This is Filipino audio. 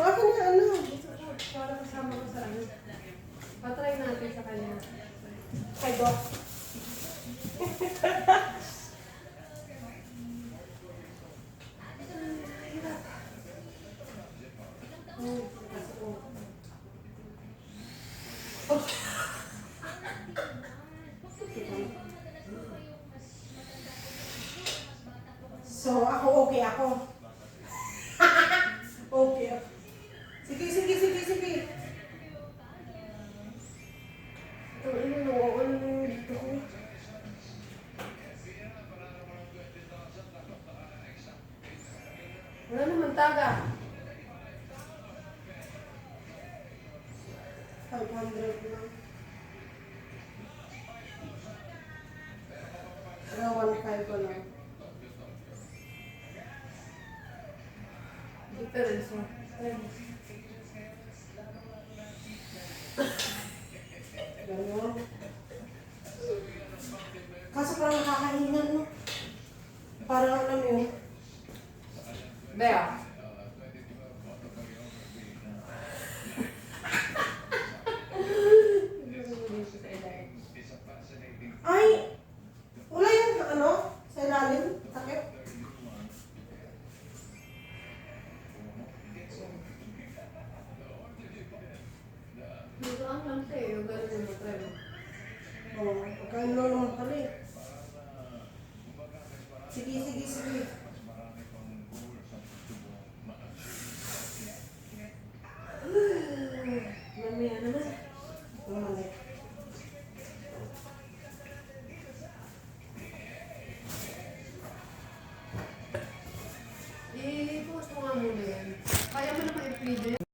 Sa akin na ano. Para kasama ko sa ano. Patry natin sa kanya. Kay Doc. So, ako okay ako. Okay ako. Sige, sige, sige, sige. Ito, ano dito ko. Wala naman taga. 500 lang. Ano, 1.5 ko lang. Difference mo. Ganun. Kaso parang nakakahingan, no? Parang alam yun. Bea. Ay! Wala yung ano? Sa ilalim? Takip? Dito ang lang sa'yo. Yung gano'n yung matry mo. Oo. Pagkain lang naman pala eh. Sige, sige, sige. Mamaya naman. Mamali. I-post mo nga muna yan. Kaya mo naman i-feed